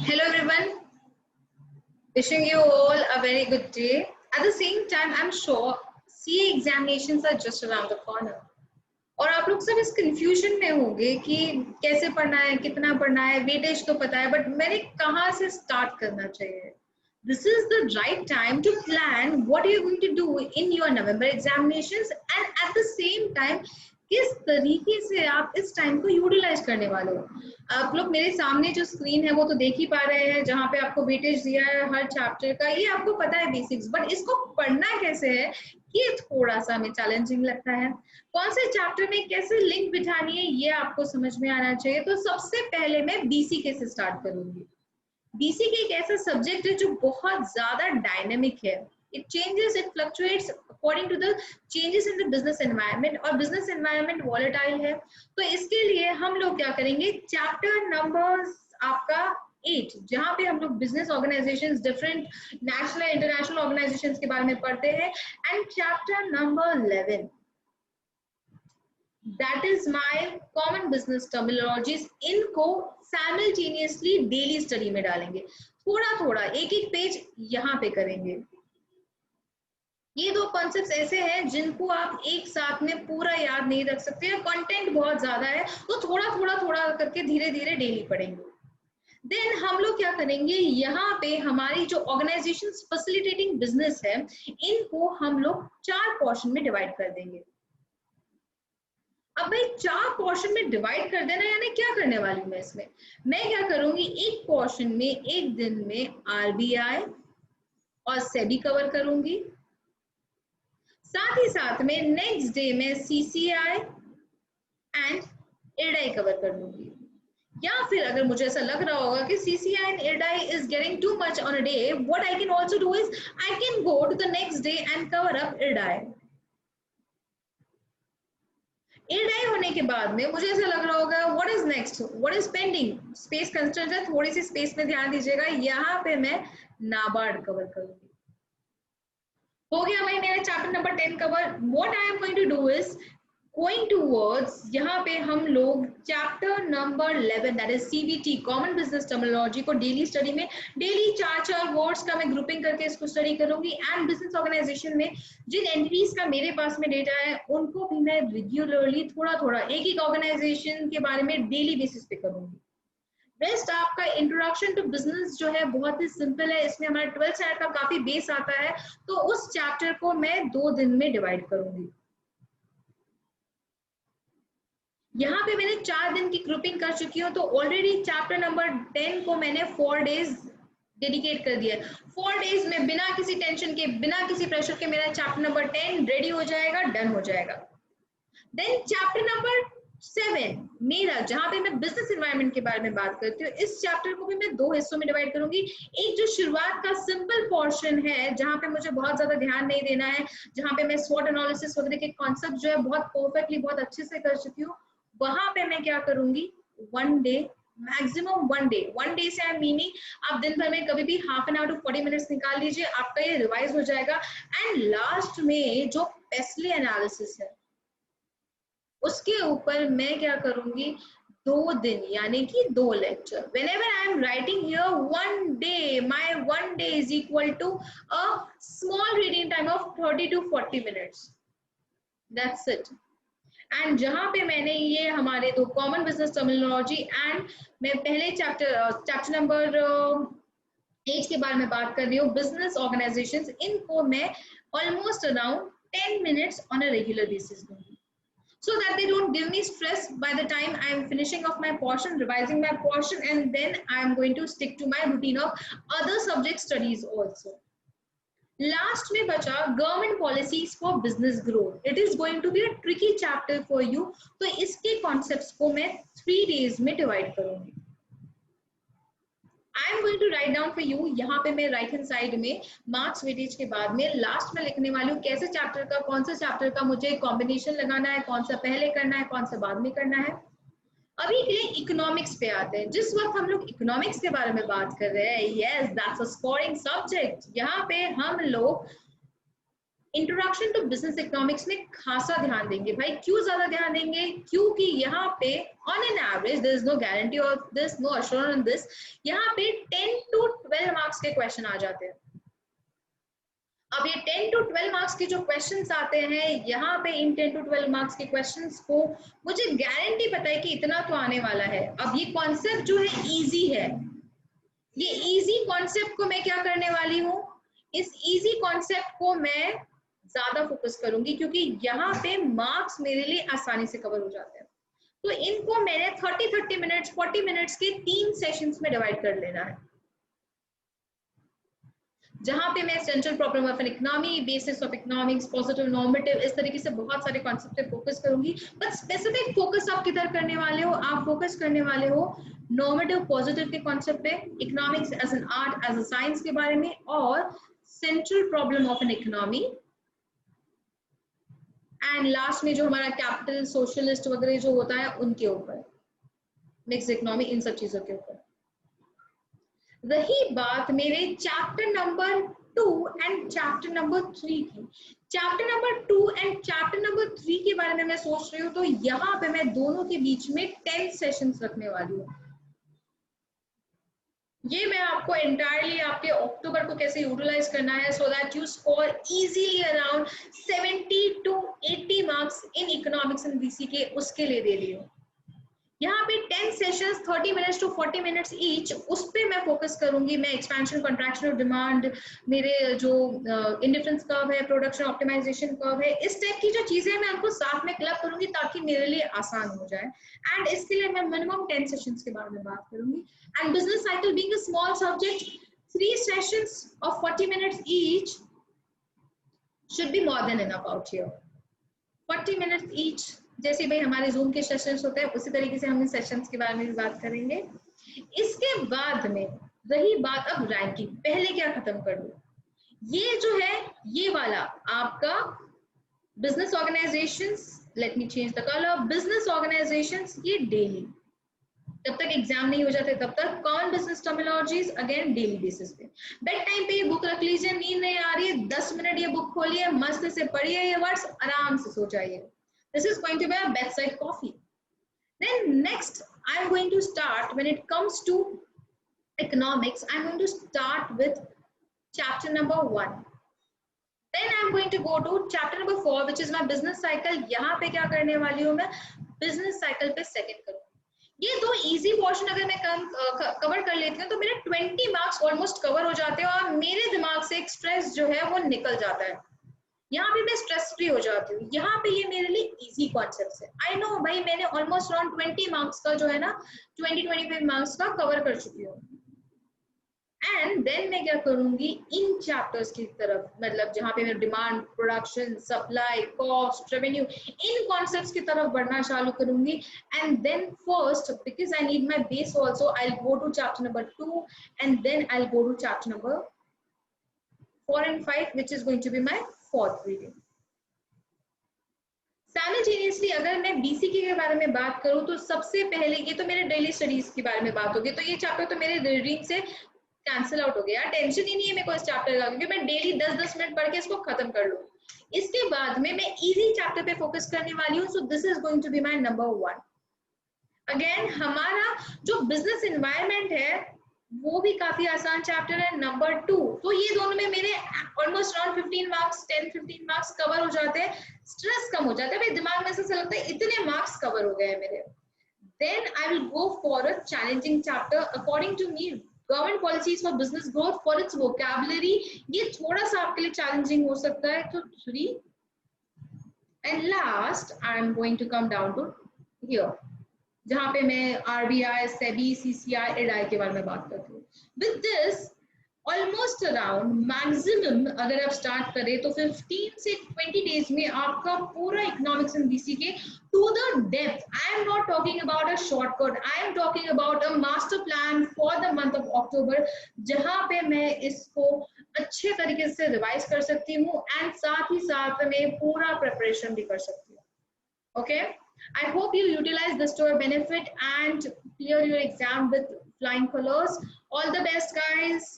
Hello everyone, wishing you all a very good day. At the same time, I'm sure CA examinations are just around the corner. और आप लोग सब इस confusion में होंगे कि कैसे पढ़ना है, कितना पढ़ना है, वेटेज तो पता है, बट मैंने कहाँ से स्टार्ट करना चाहिए. This is the right time to plan what you're going to do in your November examinations and at the same time किस तरीके से आप इस टाइम को यूटिलाइज करने वाले हो. आप लोग मेरे सामने जो स्क्रीन है वो तो देख ही पा रहे हैं, जहाँ पे आपको वेटेज दिया है हर चैप्टर का. ये आपको पता है बेसिक्स, बट इसको पढ़ना कैसे है ये थोड़ा सा हमें चैलेंजिंग लगता है. कौन से चैप्टर में कैसे लिंक बिठानी है ये आपको समझ में आना चाहिए. तो सबसे पहले मैं बीसीके से स्टार्ट करूंगी. बीसीके एक ऐसा सब्जेक्ट है जो बहुत ज्यादा डायनेमिक है. It changes, it fluctuates according to the changes in the business environment और business environment volatile है. तो इसके लिए हम लोग क्या करेंगे, चैप्टर नंबर आपका 8 जहाँ पे हम लोग business organisations, different national international organisations के बारे में पढ़ते हैं, and chapter number 11 that is my common business terminologies. इनको साइमल्टेनियसली डेली स्टडी में डालेंगे. थोड़ा थोड़ा एक एक पेज यहाँ पे करेंगे. ये दो कॉन्सेप्ट्स ऐसे हैं जिनको आप एक साथ में पूरा याद नहीं रख सकते. कंटेंट बहुत ज्यादा है तो थोड़ा थोड़ा थोड़ा करके धीरे धीरे डेली पढ़ेंगे. देन हम लोग क्या करेंगे, यहाँ पे हमारी जो ऑर्गेनाइजेशन फैसिलिटेटिंग बिजनेस है इनको हम लोग 4 पोर्शन में डिवाइड कर देंगे. अब भाई 4 पोर्शन में डिवाइड कर देना यानी क्या करने वाली हूँ मैं इसमें, मैं क्या करूंगी, एक पोर्शन में एक दिन में आरबीआई और सेबी कवर करूंगी, साथ ही साथ में नेक्स्ट डे में सीसीआई एंड इरडाई कवर कर लूंगी. या फिर अगर मुझे ऐसा लग रहा होगा कि CCI and IRDAI is getting too much on a day, what I can also do is I can go to the next day and cover up IRDAI. IRDAI होने के बाद में मुझे ऐसा लग रहा होगा what is next, what is pending, space constraint है, थोड़ी सी स्पेस में ध्यान दीजिएगा. यहाँ पे मैं नाबार्ड कवर करूंगी. हो गया भाई मेरा chapter number 10 cover. What I am going to do is going towards, यहाँ पे हम लोग chapter number 11 that is CBT common business terminology को डेली स्टडी में डेली 4 वर्ड्स का मैं ग्रुपिंग करके इसको स्टडी करूंगी. एंड बिजनेस ऑर्गेनाइजेशन में जिन एंटिटीज का मेरे पास में डेटा है उनको भी मैं रेगुलरली थोड़ा थोड़ा एक एक ऑर्गेनाइजेशन के बारे में डेली बेसिस पे करूंगी. रेस्ट आपका इंट्रोडक्शन टू बिजनेस जो है बहुत ही सिंपल है. इसमें हमारा 12th स्टैंडर्ड का काफी बेस आता है, तो उस चैप्टर को मैं 2 दिन में डिवाइड करूंगी. यहाँ पे मैंने 4 दिन की ग्रुपिंग कर चुकी हूँ, तो ऑलरेडी चैप्टर नंबर 10 को मैंने 4 डेज डेडिकेट कर दिया. 4 डेज में बिना किसी टेंशन के, बिना किसी प्रेशर के मेरा चैप्टर नंबर 10 रेडी हो जाएगा, डन हो जाएगा. देन चैप्टर नंबर 7 मेरा जहां पे मैं बिजनेस एनवायरनमेंट के बारे में बात करती हूँ, इस चैप्टर को भी मैं 2 हिस्सों में डिवाइड करूंगी. एक जो शुरुआत का सिंपल पोर्शन है जहां पे मुझे बहुत ज्यादा ध्यान नहीं देना है, जहां पे मैं स्वॉट एनालिसिस वगैरह के कॉन्सेप्ट जो है बहुत परफेक्टली बहुत अच्छे से कर चुकी हूँ, वहां पे मैं क्या करूंगी, 1 डे मैक्सिमम 1 डे से आई मीनिंग आप दिन भर में कभी भी half an hour to 40 minutes निकाल लीजिए, आपका ये रिवाइज हो जाएगा. एंड लास्ट में जो पेस्ले एनालिसिस है उसके ऊपर मैं क्या करूंगी, 2 दिन यानी कि 2 lecture. Whenever I am writing here 1 day, my 1 day is equal to a small reading time of 30 to 40 minutes. That's it. And जहां पे मैंने ये हमारे 2 कॉमन बिजनेस टर्मिनोलॉजी एंड मैं पहले चैप्टर नंबर 8 के बारे में बात कर रही हूँ, बिजनेस ऑर्गेनाइजेशंस, इनको मैं almost around 10 minutes on a regular basis दूंगी, so that they don't give me stress by the time I am finishing off my portion, revising my portion, and then I am going to stick to my routine of other subject studies also. Last में बचा government policies for business growth. It is going to be a tricky chapter for you, तो इसके concepts को मैं 3 days में divide करूंगी. I am going to write down for you. यहाँ पे मैं राइट हैंड साइड में मार्क्स वेटेज के बाद में लास्ट में लिखने वाली हूँ कैसे चैप्टर का, कौन सा चैप्टर का मुझे कॉम्बिनेशन लगाना है, कौन सा पहले करना है, कौन सा बाद में करना है. अभी के लिए इकोनॉमिक्स पे आते हैं. जिस वक्त हम लोग इकोनॉमिक्स के बारे में बात कर रहे हैं, yes that's a scoring subject. यहाँ पे हम लोग इंट्रोडक्शन टू बिजनेस इकोनॉमिक्स में खासा ध्यान देंगे भाई। क्यों ज्यादा ध्यान देंगे? क्योंकि यहाँ पे on an average there is no guarantee of this, no assurance on this, यहाँ पे 10 to 12 मार्क्स के क्वेश्चन आ जाते हैं। अब ये 10 to 12 मार्क्स के जो क्वेश्चंस आते हैं यहाँ पे, इन 10 to 12 मार्क्स के क्वेश्चंस को मुझे गारंटी पता है कि इतना तो आने वाला है। अब ये कॉन्सेप्ट जो है इजी है, ये इजी कॉन्सेप्ट को मैं क्या करने वाली हूँ, इस इजी कॉन्सेप्ट को मैं ज्यादा फोकस करूंगी क्योंकि यहाँ पे मार्क्स मेरे लिए आसानी से कवर हो जाते हैं। तो इनको मैंने 30 मिनट्स 40 मिनट्स के 3 सेशंस में डिवाइड कर लेना है, जहां पे मैं central problem of an economy, basis of economics, positive normative, इस तरीके से बहुत सारे कॉन्सेप्ट पे फोकस करूंगी। बट स्पेसिफिक फोकस आप किधर करने वाले हो? आप फोकस करने वाले हो नॉर्मेटिव पॉजिटिव के कॉन्सेप्ट पे, economics as an art, as a science के बारे में, और central problem of an economy, and last में जो हमारा कैपिटल, सोशलिस्ट वगैरह जो होता है उनके ऊपर, मिक्स इकोनॉमी, इन सब चीजों के ऊपर। रही बात मेरे chapter number 2 and chapter number 3 की, chapter number 2 and chapter number 3 के बारे में मैं सोच रही हूँ, तो यहाँ पे मैं दोनों के बीच में 10 सेशंस रखने वाली हूँ। ये मैं आपको एंटायरली आपके अक्टूबर को कैसे यूटिलाइज करना है so that you score easily around 70 to 80 marks in economics and BC के, उसके लिए दे रही हूँ। यहाँ पे 10 sessions 30 minutes to 40 minutes each, उस पे मैं फोकस करूंगी। मैं एक्सपेंशन, कंट्रैक्शन ऑफ डिमांड, मेरे जो इंडिफरेंस कर्व है, प्रोडक्शन ऑप्टिमाइजेशन कर्व है, इस टाइप की जो चीजें मैं उनको साथ में क्लब करूंगी ताकि मेरे लिए आसान हो जाए। एंड इसके लिए मैं मिनिमम 10 सेशंस के बारे में बात करूंगी। And business cycle being a small subject, 3 sessions of 40 minutes each should be more than enough out here. 40 minutes each, जैसे भाई हमारे जूम के सेशंस होते हैं उसी तरीके से हम इन सेशंस के बारे में भी बात करेंगे। इसके बाद में रही बात अब रैंकिंग, पहले क्या खत्म कर लूं, ये जो है ये वाला आपका business organisations, let me change the colour, business organisations, ये डेली, जब तक एग्जाम नहीं हो जाते तब तक common business terminologies again daily basis पे। बेड टाइम पे ये बुक रख लीजिए, नींद नहीं आ रही है 10 मिनट ये बुक खोलिए, मस्त से पढ़िए ये वर्ड्स, आराम से सो जाइए। This is going to be a bedside coffee. Then next, I'm going to start, when it comes to economics, I'm going to start with chapter number 1. Then I'm going to go to chapter number 4, which is my business cycle. यहाँ पे क्या करने वाली हूँ मैं, business cycle पे second करूँ। ये दो इजी पोर्शन अगर मैं कवर कर लेती हूँ तो मेरे 20 मार्क्स ऑलमोस्ट कवर हो जाते हैं और मेरे दिमाग से एक स्ट्रेस जो है वो निकल जाता है। यहाँ पे मैं स्ट्रेस फ्री हो जाती हूँ। यहाँ पे ये मेरे लिए इजी कॉन्सेप्ट है। आई नो भाई मैंने ऑलमोस्ट अराउंड 20 मार्क्स का जो है ना 20-25 मार्क्स का कवर कर चुकी हूँ। एंड देन मैं क्या करूंगी, इन चैप्टर्स की तरफ, मतलब जहाँ पे मैं demand, production, supply, cost, revenue, इन कॉन्सेप्ट्स की तरफ बढ़ना चालू करूंगी। And then first, because I need my base also, I will go to chapter number 2 and then I will go to chapter number 4 and 5, which is going to be my fourth reading. Simultaneously अगर मैं BCK के बारे में बात करूं तो सबसे पहले, ये तो मेरे डेली स्टडीज के बारे में बात होगी, तो ये चैप्टर तो मेरे रीडिंग से कैंसिल आउट हो गया, टेंशन ही नहीं है मेरे को इस चैप्टर का, क्योंकि मैं डेली 10-10 मिनट पढ़ के इसको खत्म कर लूं। इसके बाद में मैं इजी चैप्टर पे फोकस करने वाली हूँ, so this is going to be my number 1। Again हमारा जो बिजनेस एनवायरनमेंट है वो भी काफी आसान चैप्टर है, नंबर 2। तो ये दोनों में मेरे almost around 15 marks 10-15 marks cover हो जाते हैं, स्ट्रेस कम हो जाता है, मेरे दिमाग में ऐसा लगता है इतने मार्क्स कवर हो गए हैं मेरे। Then I will go for a challenging chapter according to me, government policies for business growth for its vocabulary, ये थोड़ा सा आपके लिए चैलेंजिंग हो सकता है, तो 3। And last I am going to come down to here, जहां पे मैं आरबीआई, सेबी, सीसीआई, एडआई के बारे में बात करती हूँ। With this almost around maximum अगर आप स्टार्ट करें तो 15 से 20 डेज में आपका पूरा इकोनॉमिक्स एंड बीसी के to the depth, I am not talking about a shortcut, I am talking about a master plan for the month of October, जहां पे मैं इसको अच्छे तरीके से रिवाइज कर सकती हूँ एंड साथ ही साथ में पूरा प्रिपरेशन भी कर सकती हूँ। Okay, I hope you utilize this to your benefit and clear your exam with flying colors. All the best, guys.